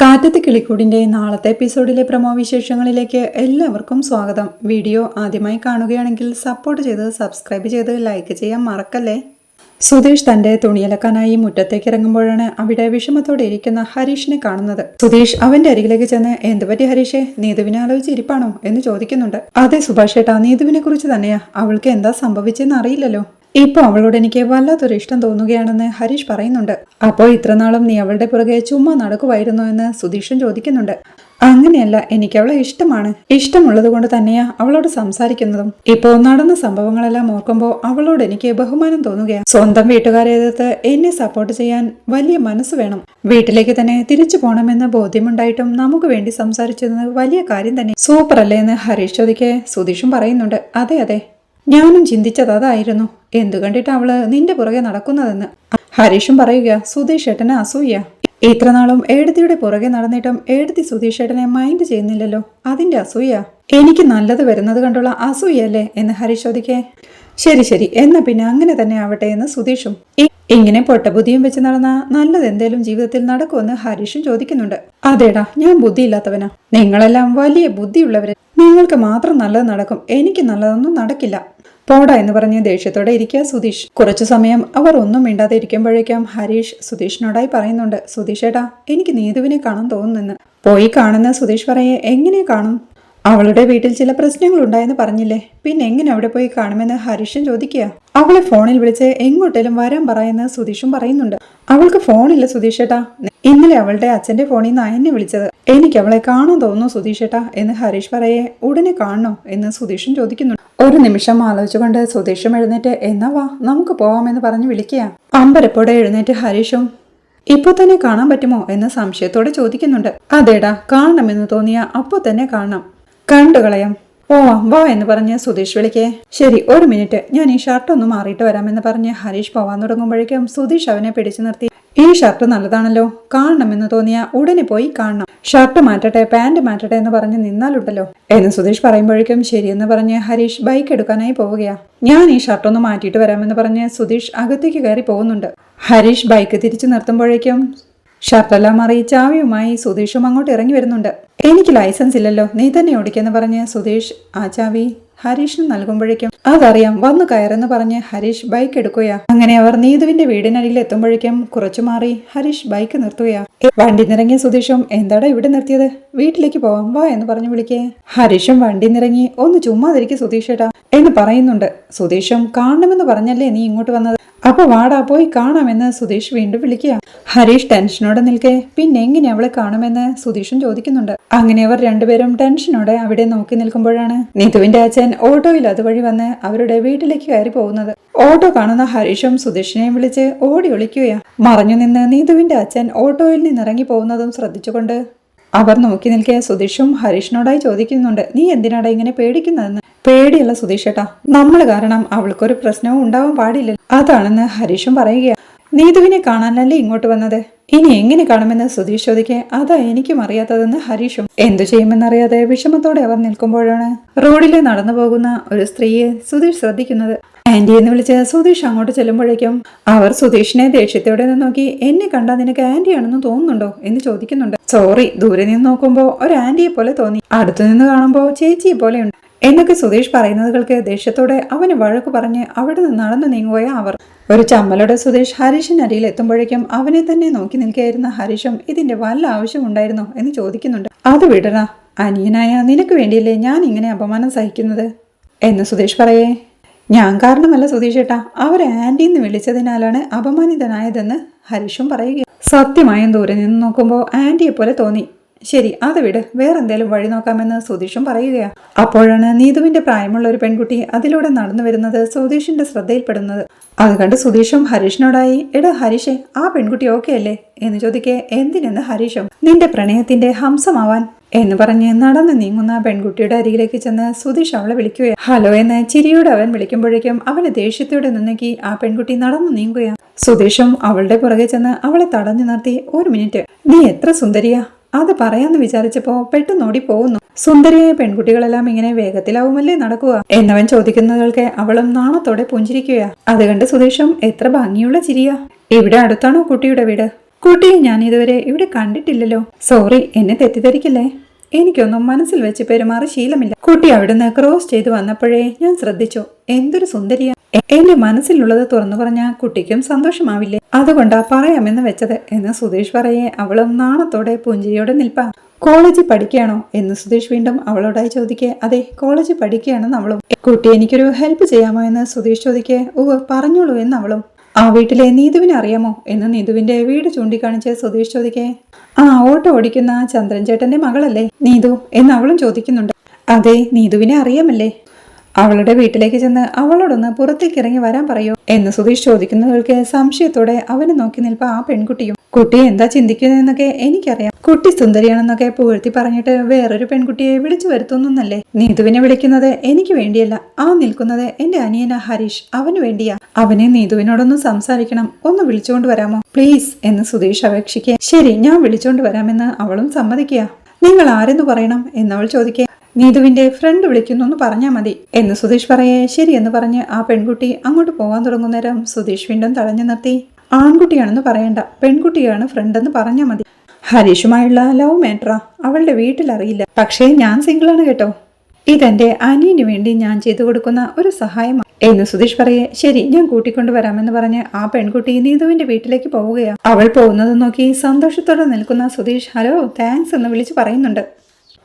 കാറ്റത്ത് കിളിക്കൂടിന്റെ നാളത്തെ എപ്പിസോഡിലെ പ്രമോ വിശേഷങ്ങളിലേക്ക് എല്ലാവർക്കും സ്വാഗതം. വീഡിയോ ആദ്യമായി കാണുകയാണെങ്കിൽ സപ്പോർട്ട് ചെയ്ത് സബ്സ്ക്രൈബ് ചെയ്ത് ലൈക്ക് ചെയ്യാൻ മറക്കല്ലേ. സുധീഷ് തന്റെ തുണിയലക്കാനായി മുറ്റത്തേക്ക് ഇറങ്ങുമ്പോഴാണ് അവിടെ വിഷമത്തോടെ ഇരിക്കുന്ന ഹരീഷിനെ കാണുന്നത്. സുധീഷ് അവന്റെ അരികിലേക്ക് ചെന്ന് എന്തുപറ്റി ഹരീഷേ, നീതുവിനെ ആലോചിച്ചിരിപ്പാണോ എന്ന് ചോദിക്കുന്നുണ്ട്. അതെ സുഭാഷ് ഏട്ടാ, നീതുവിനെ കുറിച്ച് തന്നെയാ. അവൾക്ക് എന്താ സംഭവിച്ചെന്ന് അറിയില്ലല്ലോ. ഇപ്പൊ അവളോട് എനിക്ക് വല്ലാത്തൊരു ഇഷ്ടം തോന്നുകയാണെന്ന് ഹരീഷ് പറയുന്നുണ്ട്. അപ്പോ ഇത്രനാളും നീ അവളുടെ പുറകെ ചുമ്മാ നടക്കുമായിരുന്നു എന്ന് സുധീഷൻ ചോദിക്കുന്നുണ്ട്. അങ്ങനെയല്ല, എനിക്ക് അവളെ ഇഷ്ടമാണ്. ഇഷ്ടമുള്ളത് കൊണ്ട് തന്നെയാ അവളോട് സംസാരിക്കുന്നതും. ഇപ്പോ നടന്ന സംഭവങ്ങളെല്ലാം ഓർക്കുമ്പോൾ അവളോട് എനിക്ക് ബഹുമാനം തോന്നുകയാണ്. സ്വന്തം വീട്ടുകാരെ എതിർത്ത് എന്നെ സപ്പോർട്ട് ചെയ്യാൻ വലിയ മനസ്സ് വേണം. വീട്ടിലേക്ക് തന്നെ തിരിച്ചു പോകണമെന്ന് ബോധ്യമുണ്ടായിട്ടും നമുക്ക് വേണ്ടി സംസാരിച്ചത് വലിയ കാര്യം തന്നെ. സൂപ്പർ അല്ലേ എന്ന് ഹരീഷ് ചോദിക്കെ സുധീഷും പറയുന്നുണ്ട്. അതെ അതെ, ഞാനും ചിന്തിച്ചത് അതായിരുന്നു. എന്തു കണ്ടിട്ട് അവള് നിന്റെ പുറകെ നടക്കുന്നതെന്ന്. ഹരീഷും പറയുക സുധീഷ് ഏട്ടനെ അസൂയ. ഇത്രനാളും ഏടത്തിയുടെ പുറകെ നടന്നിട്ടും ഏടത്തി സുധീഷ് ഏട്ടനെ മൈൻഡ് ചെയ്യുന്നില്ലല്ലോ, അതിന്റെ അസൂയ. എനിക്ക് നല്ലത് വരുന്നത് കണ്ടുള്ള അസൂയല്ലേ എന്ന് ഹരീഷ് ചോദിക്കേ. ശരി ശരി, എന്നാ പിന്നെ അങ്ങനെ തന്നെ ആവട്ടെ എന്ന് സുധീഷും. ഇങ്ങനെ പൊട്ടബുദ്ധിയും വെച്ച് നടന്ന നല്ലത് എന്തേലും ജീവിതത്തിൽ നടക്കുമെന്ന് ഹരീഷും ചോദിക്കുന്നുണ്ട്. അതേടാ, ഞാൻ ബുദ്ധിയില്ലാത്തവനാ. നിങ്ങളെല്ലാം വലിയ ബുദ്ധിയുള്ളവര്. നിങ്ങൾക്ക് മാത്രം നല്ലത് നടക്കും, എനിക്ക് നല്ലതൊന്നും നടക്കില്ല. പോടാ എന്ന് പറഞ്ഞ് ദേഷ്യത്തോടെ ഇരിക്കുക സുധീഷ്. കുറച്ചു സമയം അവർ ഒന്നും മിണ്ടാതെ ഇരിക്കുമ്പോഴേക്കും ഹരീഷ് സുധീഷിനോടായി പറയുന്നുണ്ട്. സുധീഷ് ഏട്ടാ, എനിക്ക് നീതുവിനെ കാണാൻ തോന്നുന്നെന്ന്. പോയി കാണുന്ന സുധീഷ് പറയെ. എങ്ങനെ കാണും? അവളുടെ വീട്ടിൽ ചില പ്രശ്നങ്ങൾ ഉണ്ടായെന്ന് പറഞ്ഞില്ലേ, പിന്നെ എങ്ങനെ അവിടെ പോയി കാണുമെന്ന് ഹരീഷൻ ചോദിക്കുക. അവളെ ഫോണിൽ വിളിച്ച് എങ്ങോട്ടേലും വരാൻ പറയുന്ന സുധീഷും പറയുന്നുണ്ട്. അവൾക്ക് ഫോണില്ല സുധീഷേട്ടാ. ഇന്നലെ അവളുടെ അച്ഛന്റെ ഫോണിൽ നിന്ന് എന്നെ വിളിച്ചത്. എനിക്ക് അവളെ കാണാൻ തോന്നുന്നു സുധീഷേട്ടാ എന്ന് ഹരീഷ് പറയെ. ഉടനെ കാണണോ എന്ന് സുധീഷും ചോദിക്കുന്നുണ്ട്. ഒരു നിമിഷം ആലോചിച്ചുകൊണ്ട് സുധീഷും എഴുന്നേറ്റ് എന്നാ വാ നമുക്ക് പോവാമെന്ന് പറഞ്ഞു വിളിക്കുക. അമ്പരപ്പോടെ എഴുന്നേറ്റ് ഹരീഷും ഇപ്പൊ തന്നെ കാണാൻ പറ്റുമോ എന്ന് സംശയത്തോടെ ചോദിക്കുന്നുണ്ട്. അതേടാ, കാണണമെന്ന് തോന്നിയ അപ്പൊ തന്നെ കാണാം, കണ്ടുകളയാം. പോവാം വാ എന്ന് പറഞ്ഞ് സുധീഷ് വിളിക്കേ. ശരി, ഒരു മിനിറ്റ്, ഞാൻ ഈ ഷർട്ട് ഒന്ന് മാറിയിട്ട് വരാമെന്ന് പറഞ്ഞ് ഹരീഷ് പോവാൻ തുടങ്ങുമ്പോഴേക്കും സുധീഷ് അവനെ പിടിച്ചു നിർത്തി. ഈ ഷർട്ട് നല്ലതാണല്ലോ, കാണണമെന്ന് തോന്നിയ ഉടനെ പോയി കാണണം. ഷർട്ട് മാറ്റട്ടെ, പാന്റ് മാറ്റട്ടെ എന്ന് പറഞ്ഞ് നിന്നാലുണ്ടല്ലോ എന്ന് സുധീഷ് പറയുമ്പോഴേക്കും ശരിയെന്ന് പറഞ്ഞ് ഹരീഷ് ബൈക്ക് എടുക്കാനായി പോവുകയാ. ഞാൻ ഈ ഷർട്ടൊന്ന് മാറ്റിയിട്ട് വരാമെന്ന് പറഞ്ഞ് സുധീഷ് അകത്തേക്ക് കയറി പോകുന്നുണ്ട്. ഹരീഷ് ബൈക്ക് തിരിച്ചു നിർത്തുമ്പോഴേക്കും ഷർട്ടെല്ലാം മാറി ചാവിയുമായി സുധീഷും അങ്ങോട്ട് ഇറങ്ങി വരുന്നുണ്ട്. എനിക്ക് ലൈസൻസ് ഇല്ലല്ലോ, നീ തന്നെ ഓടിക്കെന്ന് പറഞ്ഞ് സുധീഷ് ആ ചാവി ഹരീഷിന് നൽകുമ്പോഴേക്കും അതറിയാം, വന്നു കയറെന്ന് പറഞ്ഞ് ഹരീഷ് ബൈക്ക് എടുക്കുകയാ. അങ്ങനെ അവർ നീതുവിന്റെ വീടിനരികിൽ എത്തുമ്പോഴേക്കും കുറച്ചു മാറി ഹരീഷ് ബൈക്ക് നിർത്തുകയാ. വണ്ടി നിറങ്ങിയ സുധീഷും എന്താടാ ഇവിടെ നിർത്തിയത്, വീട്ടിലേക്ക് പോവാം വാ എന്ന് പറഞ്ഞു വിളിക്കേ. ഹരീഷും വണ്ടി നിറങ്ങി ഒന്ന് ചുമ്മാതിരിക്കും സുധീഷേട്ടാ എന്ന് പറയുന്നുണ്ട്. സുധീഷും കാണണമെന്ന് പറഞ്ഞല്ലേ നീ ഇങ്ങോട്ട് വന്നത്, അപ്പൊ വാടാ പോയി കാണാമെന്ന് സുധീഷ് വീണ്ടും വിളിക്കുക. ഹരീഷ് ടെൻഷനോടെ നിൽക്കെ. പിന്നെ എങ്ങനെ അവളെ കാണുമെന്ന് സുധീഷും ചോദിക്കുന്നുണ്ട്. അങ്ങനെ അവർ രണ്ടുപേരും ടെൻഷനോടെ അവിടെ നോക്കി നിൽക്കുമ്പോഴാണ് നീതുവിന്റെ അച്ഛൻ ഓട്ടോയിൽ അതുവഴി വന്ന് അവരുടെ വീട്ടിലേക്ക് കയറി പോകുന്നത്. ഓട്ടോ കാണുന്ന ഹരീഷും സുധീഷിനെയും വിളിച്ച് ഓടി ഒളിക്കുകയാ. മറഞ്ഞു നിന്ന് നീതുവിന്റെ അച്ഛൻ ഓട്ടോയിൽ നിന്നിറങ്ങി പോകുന്നതും ശ്രദ്ധിച്ചുകൊണ്ട് അവർ നോക്കി നിൽക്കെ സുധീഷും ഹരീഷിനോടായി ചോദിക്കുന്നുണ്ട്. നീ എന്തിനാടാ ഇങ്ങനെ പേടിക്കുന്നതെന്ന്. പേടിയല്ല സുധീഷേട്ടാ, നമ്മൾ കാരണം അവൾക്കൊരു പ്രശ്നവും ഉണ്ടാവാൻ പാടില്ല, അതാണെന്ന് ഹരീഷും പറയുക. നീതുവിനെ കാണാനല്ലേ ഇങ്ങോട്ട് വന്നത്, ഇനി എങ്ങനെ കാണുമെന്ന് സുധീഷ് ചോദിക്കെ. അതാ എനിക്കും അറിയാത്തതെന്ന് ഹരീഷും. എന്തു ചെയ്യുമെന്നറിയാതെ വിഷമത്തോടെ അവർ നിൽക്കുമ്പോഴാണ് റോഡിലെ നടന്നു പോകുന്ന ഒരു സ്ത്രീയെ സുധീഷ് ശ്രദ്ധിക്കുന്നത്. ആന്റി എന്ന് വിളിച്ച് സുധീഷ് അങ്ങോട്ട് ചെല്ലുമ്പോഴേക്കും അവർ സുധീഷിനെ ദേഷ്യത്തോടെ നോക്കി. എന്നെ കണ്ടാ നിനക്ക് ആന്റിയാണെന്ന് തോന്നുന്നുണ്ടോ എന്ന് ചോദിക്കുന്നുണ്ട്. സോറി, ദൂരെ നിന്ന് നോക്കുമ്പോ ഒരു ആന്റിയെ പോലെ തോന്നി, അടുത്തു നിന്ന് കാണുമ്പോ ചേച്ചിയെ പോലെയുണ്ട് എന്നൊക്കെ സുധീഷ് പറയുന്നതുകൾക്ക് ദേഷ്യത്തോടെ അവന് വഴക്ക് പറഞ്ഞ് അവിടെ നിന്ന് നടന്നു നീങ്ങുകയ അവർ. ഒരു ചമ്മലോടെ സുധീഷ് ഹരീഷിന്റെ അരിയിൽ എത്തുമ്പോഴേക്കും അവനെ തന്നെ നോക്കി നിൽക്കുകയായിരുന്ന ഹരീഷും ഇതിന്റെ വല്ല ആവശ്യമുണ്ടായിരുന്നോ എന്ന് ചോദിക്കുന്നുണ്ട്. അത് വിടണ, അനിയനായ നിനക്ക് വേണ്ടിയല്ലേ ഞാൻ ഇങ്ങനെ അപമാനം സഹിക്കുന്നത് എന്ന് സുധീഷ് പറയേ. ഞാൻ കാരണമല്ല സുധീഷ് ഏട്ടാ, അവരെ ആന്റിന്ന് വിളിച്ചതിനാലാണ് അപമാനിതനായതെന്ന് ഹരീഷും പറയുക. സത്യമായും ദൂരെ നിന്ന് നോക്കുമ്പോൾ ആന്റിയെ പോലെ തോന്നി. ശരി, അത് വിട്, വേറെന്തേലും വഴി നോക്കാമെന്ന് സുധീഷും പറയുകയാ. അപ്പോഴാണ് നീതുവിന്റെ പ്രായമുള്ള ഒരു പെൺകുട്ടി അതിലൂടെ നടന്നു വരുന്നത് സുധീഷിന്റെ ശ്രദ്ധയിൽപ്പെടുന്നത്. അത് കണ്ട് സുധീഷും ഹരീഷിനോടായി എടാ ഹരീഷേ, ആ പെൺകുട്ടി ഓക്കെ അല്ലേ എന്ന് ചോദിക്കെ. എന്തിനെന്ന് ഹരീഷും. നിന്റെ പ്രണയത്തിന്റെ ഹംസമാവാൻ എന്ന് പറഞ്ഞ് നടന്നു നീങ്ങുന്ന പെൺകുട്ടിയുടെ അരികിലേക്ക് ചെന്ന് സുധീഷ് അവളെ വിളിക്കുകയാണ്. ഹലോ എന്ന് ചിരിയോടെ അവൻ വിളിക്കുമ്പോഴേക്കും അവന് ദേഷ്യത്തോടെ നിന്നേക്ക് ആ പെൺകുട്ടി നടന്നു നീങ്ങുകയാണ്. സുധീഷും അവളുടെ പുറകെ ചെന്ന് അവളെ തടഞ്ഞു നിർത്തി. ഒരു മിനിറ്റ്, നീ എത്ര സുന്ദരിയാ, അത് പറയാന്ന് വിചാരിച്ചപ്പോ പെട്ടെന്നോടി പോകുന്നു. സുന്ദരിയായ പെൺകുട്ടികളെല്ലാം ഇങ്ങനെ വേഗത്തിലാവുമല്ലേ നടക്കുക എന്നവൻ ചോദിക്കുന്നവൾക്ക് അവളും നാണത്തോടെ പുഞ്ചിരിക്കുകയാ. അത് കണ്ട് സുധീഷും എത്ര ഭംഗിയുള്ള ചിരിയാ, ഇവിടെ അടുത്താണോ കുട്ടിയുടെ വീട്, കുട്ടിയെ ഞാൻ ഇതുവരെ ഇവിടെ കണ്ടിട്ടില്ലല്ലോ. സോറി, എന്നെ തെറ്റിദ്ധരിക്കില്ലേ. എനിക്കൊന്നും മനസ്സിൽ വെച്ച് പെരുമാറി ശീലമില്ല. കുട്ടി അവിടുന്ന് ക്രോസ് ചെയ്തു വന്നപ്പോഴേ ഞാൻ ശ്രദ്ധിച്ചു. എന്തൊരു സുന്ദരിയാ. എന്റെ മനസ്സിലുള്ളത് തുറന്നു പറഞ്ഞ കുട്ടിക്കും സന്തോഷമാവില്ലേ? അതുകൊണ്ടാ പറയാമെന്ന് വെച്ചത് എന്ന് സുധീഷ് പറയേ അവളും നാണത്തോടെ പുഞ്ചിരിയോടെ നിൽപ്പാ. കോളേജിൽ പഠിക്കുകയാണോ എന്ന് സുധീഷ് വീണ്ടും അവളോടായി ചോദിക്കേ. അതെ, കോളേജിൽ പഠിക്കുകയാണെന്ന് അവളും. കുട്ടി എനിക്കൊരു ഹെൽപ്പ് ചെയ്യാമോ എന്ന് സുധീഷ് ചോദിക്കേ. പറഞ്ഞോളൂ എന്ന് അവളും. ആ വീട്ടിലെ നീതുവിനെ അറിയാമോ എന്ന് നീതുവിന്റെ വീട് ചൂണ്ടിക്കാണിച്ച് സുധീഷ് ചോദിക്കേ. ഓട്ടോ ഓടിക്കുന്ന ചന്ദ്രൻ ചേട്ടന്റെ മകളല്ലേ നീതു എന്ന് അവളും ചോദിക്കുന്നുണ്ട്. അതെ, നീതുവിനെ അറിയാമല്ലേ. അവളുടെ വീട്ടിലേക്ക് ചെന്ന് അവളോടൊന്ന് പുറത്തേക്ക് ഇറങ്ങി വരാൻ പറയൂ എന്ന് സുധീഷ് ചോദിക്കുന്നവർക്ക് സംശയത്തോടെ അവനെ നോക്കി നിൽപ്പ ആ പെൺകുട്ടിയും. കുട്ടി എന്താ ചിന്തിക്കുന്നതെന്നൊക്കെ എനിക്കറിയാം. കുട്ടി സുന്ദരിയാണെന്നൊക്കെ പുകഴ്ത്തി പറഞ്ഞിട്ട് വേറൊരു പെൺകുട്ടിയെ വിളിച്ചു വരുത്തുന്നല്ലേ. നീതുവിനെ വിളിക്കുന്നത് എനിക്ക് വേണ്ടിയല്ല. നിൽക്കുന്നത് എന്റെ അനിയന ഹരീഷ്, അവന് വേണ്ടിയാ. അവനെ നീതുവിനോടൊന്ന് സംസാരിക്കണം, ഒന്ന് വിളിച്ചുകൊണ്ട് വരാമോ പ്ലീസ് എന്ന് സുധീഷ് അപേക്ഷിക്കുക. ശരി, ഞാൻ വിളിച്ചോണ്ട് വരാമെന്ന് അവളും സമ്മതിക്കുക. നിങ്ങൾ ആരെന്ന് പറയണം എന്നവൾ ചോദിക്കുക. നീതുവിന്റെ ഫ്രണ്ട് വിളിക്കുന്നു പറഞ്ഞാൽ മതി എന്ന് സുധീഷ് പറയേ. ശരി എന്ന് പറഞ്ഞ് ആ പെൺകുട്ടി അങ്ങോട്ട് പോകാൻ തുടങ്ങുന്നേരം സുധീഷ് വീണ്ടും തടഞ്ഞു നിർത്തി. ആൺകുട്ടിയാണെന്ന് പറയണ്ട, പെൺകുട്ടിയാണ് ഫ്രണ്ടെന്ന് പറഞ്ഞാൽ മതി. ഹരീഷുമായുള്ള ലവ് മാറ്ററാ, അവളുടെ വീട്ടിലറിയില്ല. പക്ഷേ ഞാൻ സിംഗിളാണ് കേട്ടോ. ഇതെന്റെ അനിയന് വേണ്ടി ഞാൻ ചെയ്തു കൊടുക്കുന്ന ഒരു സഹായമാണ് എന്ന് സുധീഷ് പറയേ. ശരി, ഞാൻ കൂട്ടിക്കൊണ്ടു വരാമെന്ന് പറഞ്ഞ് ആ പെൺകുട്ടി നീതുവിന്റെ വീട്ടിലേക്ക് പോവുകയാ. അവൾ പോകുന്നത് നോക്കി സന്തോഷത്തോടെ നിൽക്കുന്ന സുധീഷ് ഹലോ താങ്ക്സ് എന്ന് വിളിച്ച് പറയുന്നുണ്ട്.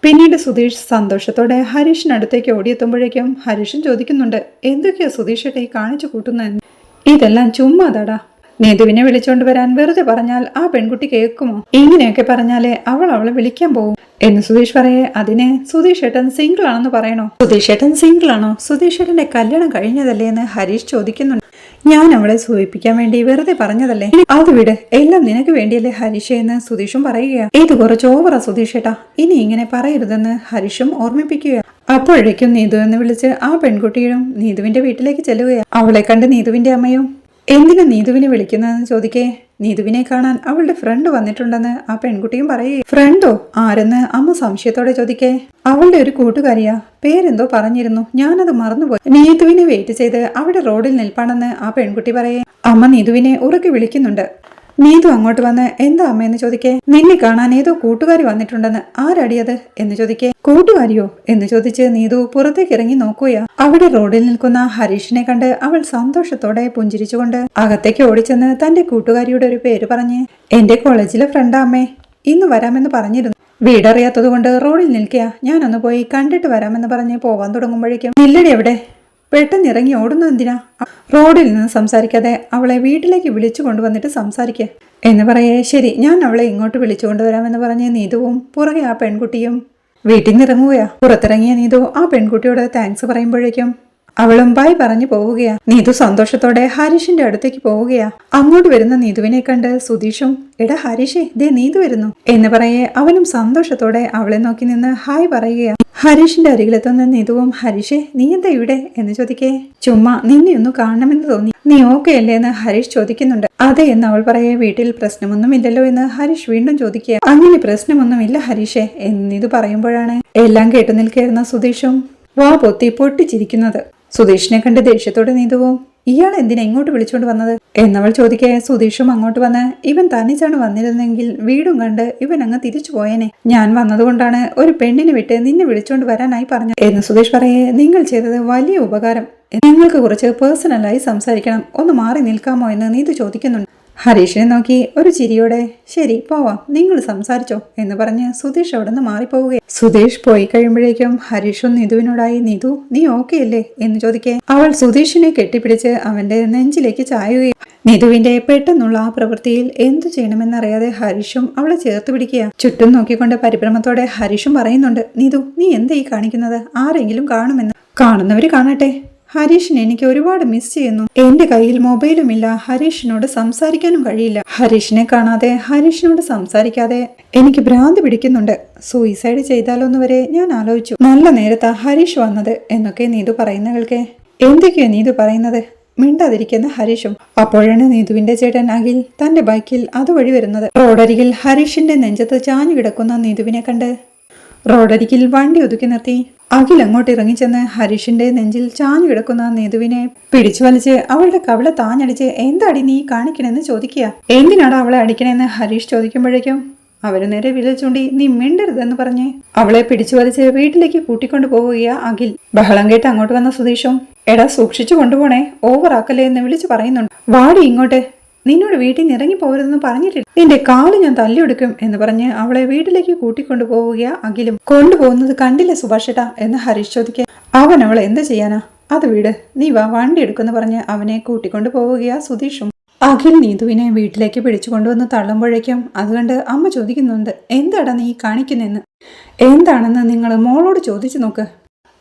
പിന്നീട് സുധീഷ് സന്തോഷത്തോടെ ഹരീഷിനടുത്തേക്ക് ഓടിയെത്തുമ്പോഴേക്കും ഹരീഷൻ ചോദിക്കുന്നുണ്ട്, എന്തൊക്കെയാ സുധീഷേട്ടെ കാണിച്ചു കൂട്ടുന്നതെന്ന്. ഇതെല്ലാം ചുമ്മാതാടാ. നീതുവിനെ വിളിച്ചോണ്ട് വരാൻ വെറുതെ പറഞ്ഞാൽ ആ പെൺകുട്ടി കേൾക്കുമോ? ഇങ്ങനെയൊക്കെ പറഞ്ഞാലേ അവളെ വിളിക്കാൻ പോകും എന്ന് സുധീഷ് പറയേ. അതിന് സുധീഷ് ഏട്ടൻ സിംഗിൾ ആണെന്ന് പറയണോ? സുധീഷ് ഏട്ടൻ സിംഗിൾ ആണോ? സുധീഷ് ഏട്ടന്റെ കല്യാണം കഴിഞ്ഞതല്ലേ എന്ന് ഹരീഷ് ചോദിക്കുന്നുണ്ട്. ഞാൻ അവളെ സൂചിപ്പിക്കാൻ വേണ്ടി വെറുതെ പറഞ്ഞതല്ലേ. അത് വിട്, എല്ലാം നിനക്ക് വേണ്ടിയല്ലേ ഹരീഷ് എന്ന് സുധീഷും പറയുകയാ. ഇത് കുറച്ച് ഓവറാ സുധീഷ് ഏട്ടാ, ഇനി ഇങ്ങനെ പറയരുതെന്ന് ഹരീഷും ഓർമ്മിപ്പിക്കുക. അപ്പോഴേക്കും നീതു എന്ന് വിളിച്ച് ആ പെൺകുട്ടിയും നീതുവിന്റെ വീട്ടിലേക്ക് ചെല്ലുകയാ. അവളെ കണ്ട് നീതുവിന്റെ അമ്മയും എന്തിനാ നീതുവിനെ വിളിക്കുന്നതെന്ന് ചോദിക്കേ. നീതുവിനെ കാണാൻ അവളുടെ ഫ്രണ്ട് വന്നിട്ടുണ്ടെന്ന് ആ പെൺകുട്ടിയും പറയേ. ഫ്രണ്ടോ? ആരെന്ന് അമ്മ സംശയത്തോടെ ചോദിക്കേ. അവളുടെ ഒരു കൂട്ടുകാരിയാ, പേരെന്തോ പറഞ്ഞിരുന്നു, ഞാനത് മറന്നുപോയി. നീതുവിനെ വെയിറ്റ് ചെയ്ത് അവിടെ റോഡിൽ നിൽപ്പാണെന്ന് ആ പെൺകുട്ടി പറയേ. അമ്മ നീതുവിനെ ഉറക്കെ വിളിക്കുന്നുണ്ട്. നീതു അങ്ങോട്ട് വന്ന് എന്താ അമ്മയെന്ന് ചോദിക്കേ. നിന്നെ കാണാൻ ഏതോ കൂട്ടുകാരി വന്നിട്ടുണ്ടെന്ന്. ആരടിയത് എന്ന് ചോദിക്കേ. കൂട്ടുകാരിയോ എന്ന് ചോദിച്ച് നീതു പുറത്തേക്ക് ഇറങ്ങി നോക്കുകയാ. അവിടെ റോഡിൽ നിൽക്കുന്ന ഹരീഷിനെ കണ്ട് അവൾ സന്തോഷത്തോടെ പുഞ്ചിരിച്ചുകൊണ്ട് അകത്തേക്ക് ഓടിച്ചെന്ന് തന്റെ കൂട്ടുകാരിയുടെ ഒരു പേര് പറഞ്ഞ്, എന്റെ കോളേജിലെ ഫ്രണ്ടാ അമ്മേ, ഇന്ന് വരാമെന്ന് പറഞ്ഞിരുന്നു. വീടറിയാത്തത് കൊണ്ട് റോഡിൽ നിൽക്കുക, ഞാനൊന്ന് പോയി കണ്ടിട്ട് വരാമെന്ന് പറഞ്ഞ് പോവാൻ തുടങ്ങുമ്പോഴേക്കും നില്ലടി എവിടെ? പെട്ടെന്ന് ഇറങ്ങി ഓടുന്നു എന്തിനാ? റോഡിൽ നിന്ന് സംസാരിക്കാതെ അവളെ വീട്ടിലേക്ക് വിളിച്ചു കൊണ്ടുവന്നിട്ട് സംസാരിക്കുക എന്ന് പറയേ. ശരി, ഞാൻ അവളെ ഇങ്ങോട്ട് വിളിച്ചു കൊണ്ടുവരാമെന്ന് പറഞ്ഞ് നീതുവും പുറകെ ആ പെൺകുട്ടിയും വീട്ടിൽ നിന്ന് ഇറങ്ങുകയാ. പുറത്തിറങ്ങിയ നീതു ആ പെൺകുട്ടിയോട് താങ്ക്സ് പറയുമ്പോഴേക്കും അവളും ബൈ പറഞ്ഞു പോവുകയാ. നീതു സന്തോഷത്തോടെ ഹരീഷിന്റെ അടുത്തേക്ക് പോവുകയാ. അങ്ങോട്ട് വരുന്ന നീതുവിനെ കണ്ട് സുധീഷും എടാ ഹരീഷേ, ദേ നീതു വരുന്നു എന്ന് പറയേ അവനും സന്തോഷത്തോടെ അവളെ നോക്കി നിന്ന് ഹായ് പറയുകയാ. ഹരീഷിന്റെ അരികിലെത്തുന്ന നീതുവും ഹരീഷേ നീ എന്താ ഇവിടെ എന്ന് ചോദിക്കേ. ചുമ്മാ നിന്നെ ഒന്ന് കാണണമെന്ന് തോന്നി, നീ ഓക്കെ അല്ലേ എന്ന് ഹരീഷ് ചോദിക്കുന്നുണ്ട്. അതെ എന്ന് അവൾ പറയേ. വീട്ടിൽ പ്രശ്നമൊന്നുമില്ലല്ലോ എന്ന് ഹരീഷ് വീണ്ടും ചോദിക്കുക. അങ്ങനെ പ്രശ്നമൊന്നുമില്ല ഹരീഷേ എന്നിത് പറയുമ്പോഴാണ് എല്ലാം കേട്ടു നിൽക്കുന്ന സുധീഷും വാ പൊട്ടിച്ചിരിക്കുന്നത്. സുധീഷിനെ കണ്ട് ദേഷ്യത്തോടെ നീതുവും ഇയാൾ എന്തിനാ ഇങ്ങോട്ട് വിളിച്ചോണ്ട് വന്നത് എന്നവൾ ചോദിക്കേ. സുധീഷും അങ്ങോട്ട് വന്ന് ഇവൻ തനിച്ചാണ് വന്നിരുന്നെങ്കിൽ വീടും കണ്ട് ഇവൻ അങ്ങ് തിരിച്ചു പോയേനെ. ഞാൻ വന്നതുകൊണ്ടാണ് ഒരു പെണ്ണിനെ വിട്ട് നിന്നെ വിളിച്ചോണ്ട് വരാനായി പറഞ്ഞത് എന്ന് സുധീഷ് പറയേ. നിങ്ങൾ ചെയ്തത് വലിയ ഉപകാരം. നിങ്ങൾക്ക് കുറച്ച് പേഴ്സണലായി സംസാരിക്കണം, ഒന്ന് മാറി നിൽക്കാമോ എന്ന് നീതു ചോദിക്കുന്നുണ്ട്. ഹരീഷിനെ നോക്കി ഒരു ചിരിയോടെ ശരി പോവാം, നിങ്ങൾ സംസാരിച്ചോ എന്ന് പറഞ്ഞ് സുധീഷ് അവിടെ നിന്ന് മാറിപ്പോവുകയാണ്. സുധീഷ് പോയി കഴിയുമ്പോഴേക്കും ഹരീഷും നിതുവിനോടായി നിതു നീ ഓക്കെ അല്ലേ എന്ന് ചോദിക്കേ. അവൾ സുധീഷിനെ കെട്ടിപ്പിടിച്ച് അവന്റെ നെഞ്ചിലേക്ക് ചായുകയും നിതുവിന്റെ പെട്ടെന്നുള്ള ആ പ്രവൃത്തിയിൽ എന്തു ചെയ്യണമെന്നറിയാതെ ഹരീഷും അവളെ ചേർത്ത് പിടിക്കുക. ചുറ്റും നോക്കിക്കൊണ്ട് പരിഭ്രമത്തോടെ ഹരീഷും പറയുന്നുണ്ട്, നിതു നീ എന്താ ഈ കാണിക്കുന്നത്? ആരെങ്കിലും കാണുമെന്ന്. കാണുന്നവര് കാണട്ടെ. ഹരീഷിനെ എനിക്ക് ഒരുപാട് മിസ് ചെയ്യുന്നു. എന്റെ കയ്യിൽ മൊബൈലുമില്ല, ഹരീഷിനോട് സംസാരിക്കാനും കഴിയില്ല. ഹരീഷിനെ കാണാതെ ഹരീഷിനോട് സംസാരിക്കാതെ എനിക്ക് ഭ്രാന്ത് പിടിക്കുന്നുണ്ട്. സൂയിസൈഡ് ചെയ്താലോന്ന് വരെ ഞാൻ ആലോചിച്ചു. നല്ല നേരത്താ ഹരീഷ് വന്നത് എന്നൊക്കെ നീതു പറയുന്നവൾക്ക് എന്തൊക്കെയാ നീതു പറയുന്നത്? മിണ്ടാതിരിക്കുന്ന ഹരീഷും. അപ്പോഴാണ് നീതുവിന്റെ ചേട്ടൻ അഖിൽ തന്റെ ബൈക്കിൽ അതുവഴി വരുന്നത്. റോഡരികിൽ ഹരീഷിന്റെ നെഞ്ചത്ത് ചാഞ്ഞു കിടക്കുന്ന നീതുവിനെ കണ്ട് റോഡരികിൽ വണ്ടി ഒതുക്കി നിർത്തി അഖിൽ അങ്ങോട്ട് ഇറങ്ങിച്ചെന്ന് ഹരീഷിന്റെ നെഞ്ചിൽ ചാഞ്ഞു കിടക്കുന്ന നീതുവിനെ പിടിച്ചു വലിച്ച് അവളുടെ കവിള താഞ്ഞടിച്ച് എന്താടി നീ കാണിക്കണെന്ന് ചോദിക്കുക. എന്തിനാണ് അവളെ അടിക്കണെന്ന് ഹരീഷ് ചോദിക്കുമ്പോഴേക്കും അവര് നേരെ വിരൽ ചൂണ്ടി നീ മിണ്ടരുതെന്ന് പറഞ്ഞ് അവളെ പിടിച്ചു വലിച്ച് വീട്ടിലേക്ക് കൂട്ടിക്കൊണ്ടു പോവുകയാ അഖിൽ. ബഹളം കേട്ട് അങ്ങോട്ട് വന്ന സുധീഷും എടാ സൂക്ഷിച്ചു കൊണ്ടുപോണേ, ഓവറാക്കല്ലേ എന്ന് വിളിച്ചു പറയുന്നുണ്ട്. വാടി ഇങ്ങോട്ട്, നിന്നോട് വീട്ടിൽ നിന്ന് ഇറങ്ങി പോകരുതെന്ന് പറഞ്ഞിട്ടില്ല, നിന്റെ കാല് ഞാൻ തല്ലിയൊടുക്കും എന്ന് പറഞ്ഞ് അവളെ വീട്ടിലേക്ക് കൂട്ടിക്കൊണ്ടു പോവുകയാ അഖിലും. കൊണ്ടുപോകുന്നത് കണ്ടില്ലേ സുഭാഷേട്ടാ എന്ന് ഹരീഷ് ചോദിക്കുക. അവൻ അവളെ എന്ത് ചെയ്യാനാ, അത് വീട്, നീ വാ വണ്ടി എടുക്കുമെന്ന് പറഞ്ഞ് അവനെ കൂട്ടിക്കൊണ്ടു പോവുകയാ സുധീഷും. അഖിൽ നീതുവിനെ വീട്ടിലേക്ക് പിടിച്ചു കൊണ്ടുവന്ന് തള്ളുമ്പോഴേക്കും അതുകണ്ട് അമ്മ ചോദിക്കുന്നുണ്ട് എന്താടാ നീ കാണിക്കുന്നെന്ന്. എന്താണെന്ന് നിങ്ങൾ മോളോട് ചോദിച്ചു നോക്ക്.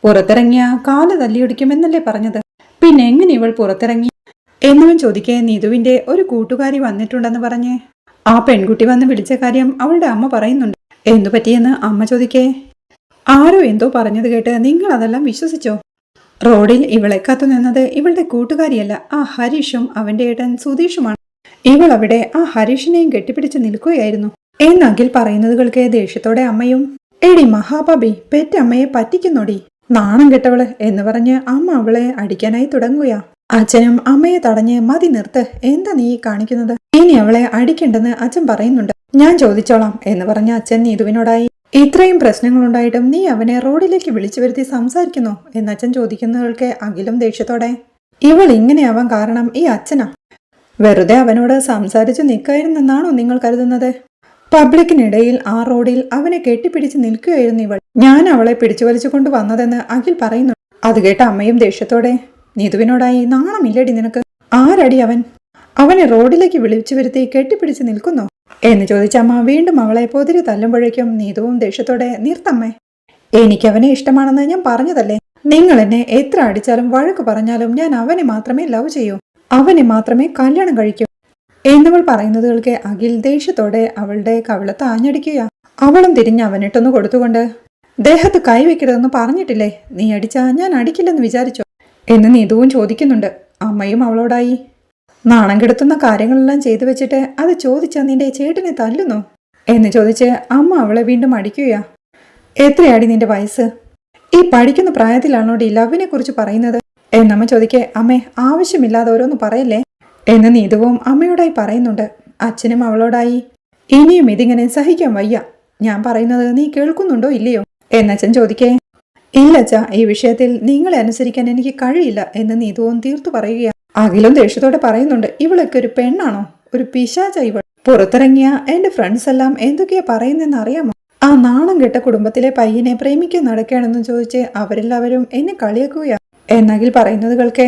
പുറത്തിറങ്ങിയ കാല് തല്ലിയൊടിക്കുമെന്നല്ലേ പറഞ്ഞത്, പിന്നെ എങ്ങനെ ഇവൾ പുറത്തിറങ്ങി എന്നവൻ ചോദിക്കേ നീതുവിന്റെ ഒരു കൂട്ടുകാരി വന്നിട്ടുണ്ടെന്ന് പറഞ്ഞ് ആ പെൺകുട്ടി വന്ന് വിളിച്ച കാര്യം അവളുടെ അമ്മ പറയുന്നുണ്ട്. എന്തു പറ്റിയെന്ന് അമ്മ ചോദിക്കേ ആരോ എന്തോ പറഞ്ഞത് കേട്ട് നിങ്ങൾ അതെല്ലാം വിശ്വസിച്ചോ? റോഡിൽ ഇവളെ കത്തു നിന്നത് ഇവളുടെ കൂട്ടുകാരിയല്ല, ആ ഹരീഷും അവന്റെ ഏട്ടൻ സുധീഷുമാണ്. ഇവൾ അവിടെ ആ ഹരീഷിനെയും കെട്ടിപ്പിടിച്ച് നിൽക്കുകയായിരുന്നു എന്നഖിൽ പറയുന്നത് കേൾക്കെ ദേഷ്യത്തോടെ അമ്മയും എടി മഹാബാബി പെറ്റമ്മയെ പറ്റിക്കുന്നോടി, നാണം കെട്ടവള് എന്ന് പറഞ്ഞ് അമ്മ അവളെ അടിക്കാനായി തുടങ്ങുകയാ. അച്ഛനും അമ്മയെ തടഞ്ഞ് മതി നിർത്ത്, എന്താ നീ കാണിക്കുന്നത്, ഇനി അവളെ അടിക്കണ്ടെന്ന് അച്ഛൻ പറയുന്നുണ്ട്, ഞാൻ ചോദിച്ചോളാം എന്ന് പറഞ്ഞ അച്ഛൻ നീതുവിനോടായി ഇത്രയും പ്രശ്നങ്ങളുണ്ടായിട്ടും നീ അവനെ റോഡിലേക്ക് വിളിച്ചു വരുത്തി സംസാരിക്കുന്നു എന്ന് അച്ഛൻ ചോദിക്കുന്നവൾക്ക് അഖിലും ദേഷ്യത്തോടെ ഇവൾ ഇങ്ങനെയാവാൻ കാരണം ഈ അച്ഛനാ, വെറുതെ അവനോട് സംസാരിച്ചു നിൽക്കായിരുന്നെന്നാണോ നിങ്ങൾ കരുതുന്നത്? പബ്ലിക്കിനിടയിൽ ആ റോഡിൽ അവനെ കെട്ടിപ്പിടിച്ച് നിൽക്കുകയായിരുന്നു ഇവൾ, ഞാൻ അവളെ പിടിച്ചു വലിച്ചു കൊണ്ടുവന്നതെന്ന് അഖിൽ പറയുന്നു. അത് കേട്ട അമ്മയും ദേഷ്യത്തോടെ നീതുവിനോടായി നാണമില്ലടി നിനക്ക്, ആരടി അവൻ, അവനെ റോഡിലേക്ക് വിളിച്ചു വരുത്തി കെട്ടിപ്പിടിച്ച് നിൽക്കുന്നോ എന്ന് ചോദിച്ചമ്മ വീണ്ടും അവളെ പൊതിരി തല്ലുമ്പോഴേക്കും നീതുവും ദേഷ്യത്തോടെ നിർത്തമ്മേ, എനിക്കവനെ ഇഷ്ടമാണെന്ന് ഞാൻ പറഞ്ഞതല്ലേ, നിങ്ങൾ എന്നെ എത്ര അടിച്ചാലും വഴക്ക് പറഞ്ഞാലും ഞാൻ അവനെ മാത്രമേ ലവ് ചെയ്യൂ, അവനെ മാത്രമേ കല്യാണം കഴിക്കൂ എന്നവൾ പറയുന്നത് കേൾക്കെ അഖിൽ ദേഷ്യത്തോടെ അവളുടെ കവിളത്ത് ആഞ്ഞടിക്കുക. അവളും തിരിഞ്ഞ് അവനിട്ടൊന്ന് കൊടുത്തുകൊണ്ട് ദേഹത്ത് കൈവെക്കരുതെന്ന് പറഞ്ഞിട്ടില്ലേ, നീ അടിച്ചാ ഞാൻ അടിക്കില്ലെന്ന് വിചാരിച്ചോ എന്ന് നീതുവും ചോദിക്കുന്നുണ്ട്. അമ്മയും അവളോടായി നാണം കെടുത്തുന്ന കാര്യങ്ങളെല്ലാം ചെയ്തു വെച്ചിട്ട് അത് ചോദിച്ചാ നിന്റെ ചേട്ടനെ തല്ലുന്നു എന്ന് ചോദിച്ച് അമ്മ അവളെ വീണ്ടും അടിക്കുക. എത്രയാടി നിന്റെ വയസ്സ്, ഈ പഠിക്കുന്ന പ്രായത്തിലാണോടി ലവിനെ കുറിച്ച് പറയുന്നത് എന്നമ്മ ചോദിക്കേ അമ്മേ ആവശ്യമില്ലാതെ ഓരോന്ന് പറയല്ലേ എന്ന് നീതുവും അമ്മയോടായി പറയുന്നുണ്ട്. അച്ഛനും അവളോടായി ഇനിയും ഇതിങ്ങനെ സഹിക്കാൻ വയ്യ, ഞാൻ പറയുന്നത് നീ കേൾക്കുന്നുണ്ടോ ഇല്ലയോ എന്നച്ഛൻ ചോദിക്കേ ഇല്ലച്ചാ, ഈ വിഷയത്തിൽ നിങ്ങളെ അനുസരിക്കാൻ എനിക്ക് കഴിയില്ല എന്ന് നീതുവും തീർത്തു പറയുക. അഖിലും ദേഷ്യത്തോടെ പറയുന്നുണ്ട് ഇവളൊക്കെ ഒരു പെണ്ണാണോ, ഒരു പിശാച ഇവൾ, പുറത്തിറങ്ങിയ എന്റെ ഫ്രണ്ട്സ് എല്ലാം എന്തൊക്കെയാ പറയുന്നതെന്ന് അറിയാമോ, ആ നാണം കെട്ട കുടുംബത്തിലെ പയ്യനെ പ്രേമിക്കാൻ നടക്കുകയാണെന്ന് ചോദിച്ച് അവരെല്ലാവരും എന്നെ കളിയാക്കുകയാ എന്നഖിൽ പറയുന്നത് കേൾക്കെ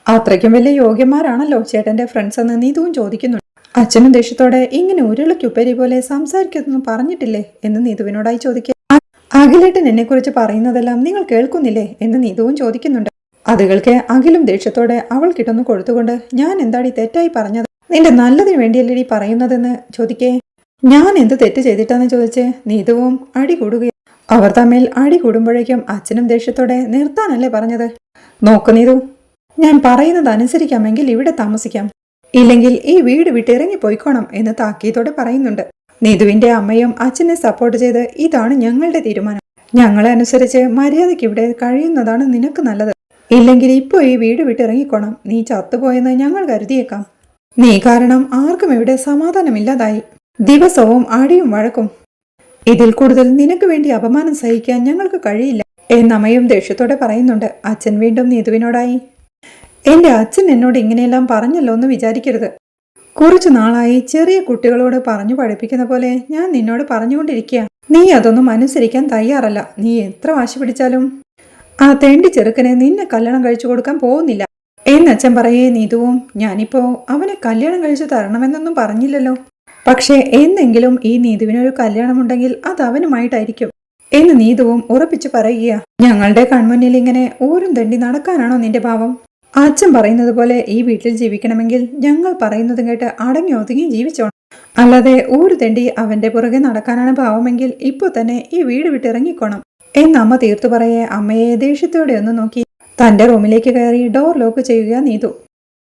അത്രയ്ക്കും വലിയ യോഗ്യന്മാരാണല്ലോ ചേട്ടന്റെ ഫ്രണ്ട്സ് എന്ന് നീതുവും ചോദിക്കുന്നുണ്ട്. അച്ഛനും ദേഷ്യത്തോടെ ഇങ്ങനെ ഉരുളക്കുപ്പേരി പോലെ സംസാരിക്കരുതെന്ന് പറഞ്ഞിട്ടില്ലേ എന്ന് നീതുവിനോടായി ചോദിക്കുക. അഖിലേട്ടൻ എന്നെ കുറിച്ച് പറയുന്നതെല്ലാം നിങ്ങൾ കേൾക്കുന്നില്ലേ എന്ന് നീതുവും ചോദിക്കുന്നുണ്ട്. അത് കേൾക്കെ അഖിലും ദേഷ്യത്തോടെ അവൾ കിട്ടുന്നു കൊടുത്തുകൊണ്ട് ഞാൻ എന്താടി തെറ്റായി പറഞ്ഞത്, നിന്റെ നല്ലതിന് വേണ്ടിയല്ലേ പറയുന്നതെന്ന് ചോദിക്കേ ഞാൻ എന്ത് തെറ്റ് ചെയ്തിട്ടാന്ന് ചോദിച്ച് നീതുവും അടി കൂടുകയും അവർ തമ്മിൽ അടി കൂടുമ്പോഴേക്കും അച്ഛനും ദേഷ്യത്തോടെ നിർത്താനല്ലേ പറഞ്ഞത്, നോക്ക് നീതു, ഞാൻ പറയുന്നത് അനുസരിക്കാമെങ്കിൽ ഇവിടെ താമസിക്കാം, ഇല്ലെങ്കിൽ ഈ വീട് വിട്ടിറങ്ങി പോയിക്കോണം എന്ന് താക്കീത്തോടെ പറയുന്നുണ്ട്. നീതുവിന്റെ അമ്മയും അച്ഛനെ സപ്പോർട്ട് ചെയ്ത് ഇതാണ് ഞങ്ങളുടെ തീരുമാനം, ഞങ്ങളെ അനുസരിച്ച് മര്യാദയ്ക്ക് ഇവിടെ കഴിയുന്നതാണ് നിനക്ക് നല്ലത്, ഇല്ലെങ്കിൽ ഇപ്പോൾ ഈ വീട് വിട്ടിറങ്ങിക്കോണം, നീ ചത്തുപോയെന്ന് ഞങ്ങൾ കരുതിയേക്കാം, നീ കാരണം ആർക്കും ഇവിടെ സമാധാനമില്ലാതായി, ദിവസവും അടിയും വഴക്കും, ഇതിൽ കൂടുതൽ നിനക്ക് വേണ്ടി അപമാനം സഹിക്കാൻ ഞങ്ങൾക്ക് കഴിയില്ല എന്നമ്മയും ദേഷ്യത്തോടെ പറയുന്നുണ്ട്. അച്ഛൻ വീണ്ടും നീതുവിനോടായി എന്റെ അച്ഛൻ എന്നോട് ഇങ്ങനെയെല്ലാം പറഞ്ഞല്ലോ എന്ന് വിചാരിക്കരുത്, കുറച്ചു നാളായി ചെറിയ കുട്ടികളോട് പറഞ്ഞു പഠിപ്പിക്കുന്ന പോലെ ഞാൻ നിന്നോട് പറഞ്ഞുകൊണ്ടിരിക്കുക, നീ അതൊന്നും അനുസരിക്കാൻ തയ്യാറല്ല, നീ എത്ര വാശി പിടിച്ചാലും ആ തെണ്ടി ചെറുക്കനെ നിന്നെ കല്യാണം കഴിച്ചു കൊടുക്കാൻ പോകുന്നില്ല എന്നച്ഛൻ പറയേ നീതുവും ഞാനിപ്പോ അവനെ കല്യാണം കഴിച്ചു തരണമെന്നൊന്നും പറഞ്ഞില്ലല്ലോ, പക്ഷേ എന്നെങ്കിലും ഈ നീതുവിനൊരു കല്യാണമുണ്ടെങ്കിൽ അത് അവനുമായിട്ടായിരിക്കും എന്ന് നീതുവും ഉറപ്പിച്ചു പറയുക. ഞങ്ങളുടെ കൺമുന്നിൽ ഇങ്ങനെ ഊരും തെണ്ടി നടക്കാനാണോ നിന്റെ ഭാവം, അച്ഛൻ പറയുന്നത് പോലെ ഈ വീട്ടിൽ ജീവിക്കണമെങ്കിൽ ഞങ്ങൾ പറയുന്നതും കേട്ട് അടങ്ങി ഒതുങ്ങി ജീവിച്ചോണം, അല്ലാതെ ഊരു തെണ്ടി അവന്റെ പുറകെ നടക്കാനാണ് ഭാവമെങ്കിൽ ഇപ്പോൾ തന്നെ ഈ വീട് വിട്ടിറങ്ങിക്കോണം എന്നമ്മ തീർത്തു പറയെ അമ്മയെ ദേഷ്യത്തോടെ ഒന്ന് നോക്കി തന്റെ റൂമിലേക്ക് കയറി ഡോർ ലോക്ക് ചെയ്യുക നീതു.